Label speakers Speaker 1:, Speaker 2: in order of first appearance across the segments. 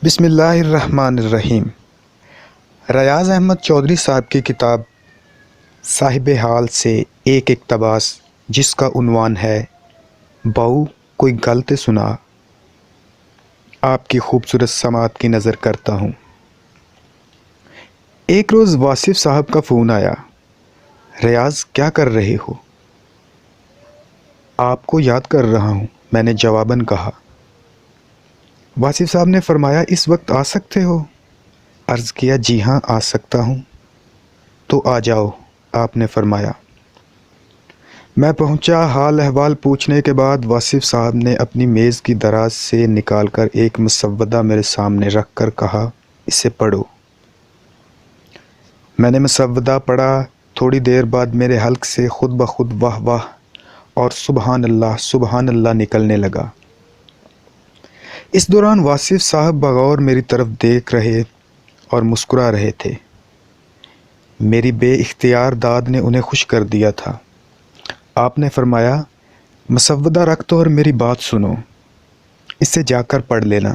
Speaker 1: بسم اللہ الرحمن الرحیم۔ ریاض احمد چودھری صاحب کی کتاب صاحب حال سے ایک اقتباس، جس کا عنوان ہے بہو کوئی غلط سنا، آپ کی خوبصورت سماعت کی نظر کرتا ہوں۔ ایک روز واصف صاحب کا فون آیا، ریاض کیا کر رہے ہو؟ آپ کو یاد کر رہا ہوں، میں نے جواباً کہا۔ واصف صاحب نے فرمایا اس وقت آ سکتے ہو؟ عرض کیا جی ہاں آ سکتا ہوں۔ تو آ جاؤ، آپ نے فرمایا۔ میں پہنچا۔ حال احوال پوچھنے کے بعد واصف صاحب نے اپنی میز کی دراز سے نکال کر ایک مسودہ میرے سامنے رکھ کر کہا، اسے پڑھو۔ میں نے مسودہ پڑھا۔ تھوڑی دیر بعد میرے حلق سے خود بخود واہ واہ اور سبحان اللہ نکلنے لگا۔ اس دوران واصف صاحب بغور میری طرف دیکھ رہے اور مسکرا رہے تھے۔ میری بے اختیار داد نے انہیں خوش کر دیا تھا۔ آپ نے فرمایا، مسودہ رکھ دو اور میری بات سنو، اسے جا کر پڑھ لینا،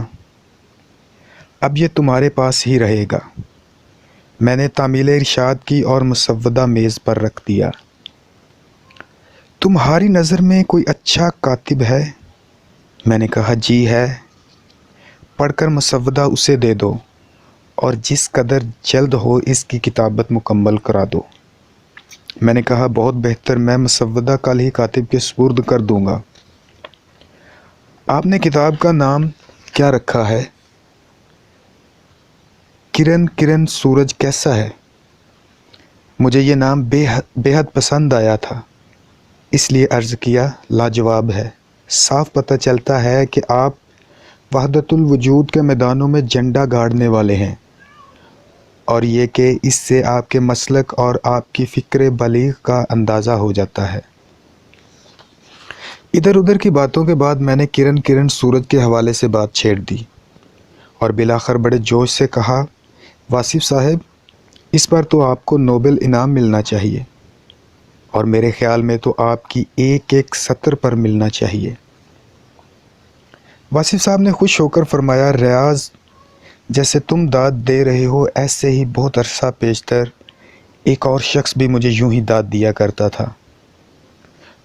Speaker 1: اب یہ تمہارے پاس ہی رہے گا۔ میں نے تعمیل ارشاد کی اور مسودہ میز پر رکھ دیا۔ تمہاری نظر میں کوئی اچھا کاتب ہے؟ میں نے کہا جی ہے۔ پڑھ کر مسودہ اسے دے دو اور جس قدر جلد ہو اس کی کتابت مکمل کرا دو۔ میں نے کہا بہت بہتر، میں مسودہ کل ہی کاتب کے سپرد کر دوں گا۔ آپ نے کتاب کا نام کیا رکھا ہے؟ کرن سورج کیسا ہے؟ مجھے یہ نام بے حد پسند آیا تھا، اس لیے عرض کیا لاجواب ہے۔ صاف پتہ چلتا ہے کہ آپ وحدت الوجود کے میدانوں میں جھنڈا گاڑنے والے ہیں، اور یہ کہ اس سے آپ کے مسلک اور آپ کی فکر بلیغ کا اندازہ ہو جاتا ہے۔ ادھر ادھر کی باتوں کے بعد میں نے کرن سورج کے حوالے سے بات چھیڑ دی اور بالآخر بڑے جوش سے کہا، واصف صاحب اس پر تو آپ کو نوبل انعام ملنا چاہیے، اور میرے خیال میں تو آپ کی ایک ایک سطر پر ملنا چاہیے۔ واصف صاحب نے خوش ہو کر فرمایا، ریاض جیسے تم داد دے رہے ہو ایسے ہی بہت عرصہ پیشتر ایک اور شخص بھی مجھے یوں ہی داد دیا کرتا تھا۔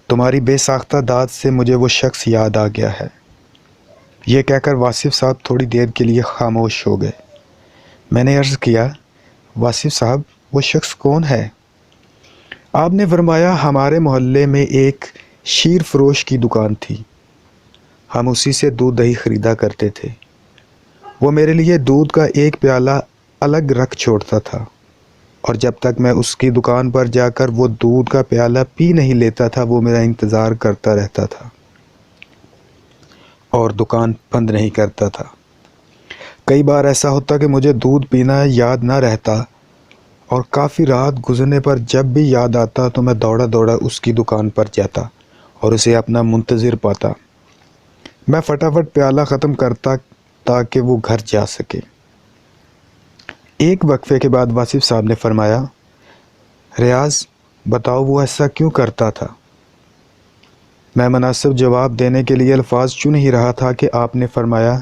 Speaker 1: تمہاری بے ساختہ داد سے مجھے وہ شخص یاد آ گیا ہے۔ یہ کہہ کر واصف صاحب تھوڑی دیر کے لیے خاموش ہو گئے۔ میں نے عرض کیا، واصف صاحب وہ شخص کون ہے؟ آپ نے فرمایا، ہمارے محلے میں ایک شیر فروش کی دکان تھی، ہم اسی سے دودھ دہی خریدا کرتے تھے۔ وہ میرے لیے دودھ کا ایک پیالہ الگ رکھ چھوڑتا تھا، اور جب تک میں اس کی دکان پر جا کر وہ دودھ کا پیالہ پی نہیں لیتا تھا وہ میرا انتظار کرتا رہتا تھا اور دکان بند نہیں کرتا تھا۔ کئی بار ایسا ہوتا کہ مجھے دودھ پینا یاد نہ رہتا، اور کافی رات گزرنے پر جب بھی یاد آتا تو میں دوڑا دوڑا اس کی دکان پر جاتا اور اسے اپنا منتظر پاتا۔ میں فٹافٹ پیالہ ختم کرتا تاکہ وہ گھر جا سکے۔ ایک وقفے کے بعد واصف صاحب نے فرمایا، ریاض بتاؤ وہ ایسا کیوں کرتا تھا؟ میں مناسب جواب دینے کے لیے الفاظ چن ہی رہا تھا کہ آپ نے فرمایا،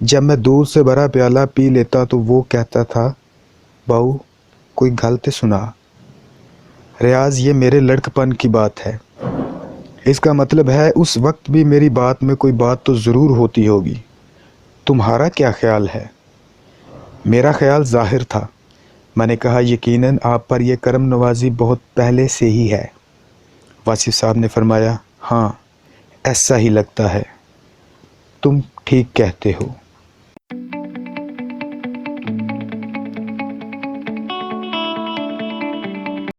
Speaker 1: جب میں دودھ سے بھرا پیالہ پی لیتا تو وہ کہتا تھا، بہو کوئی غلط سنا۔ ریاض یہ میرے لڑکپن کی بات ہے، اس کا مطلب ہے اس وقت بھی میری بات میں کوئی بات تو ضرور ہوتی ہوگی۔ تمہارا کیا خیال ہے؟ میرا خیال ظاہر تھا۔ میں نے کہا یقیناً آپ پر یہ کرم نوازی بہت پہلے سے ہی ہے۔ واصف صاحب نے فرمایا، ہاں ایسا ہی لگتا ہے، تم ٹھیک کہتے ہو۔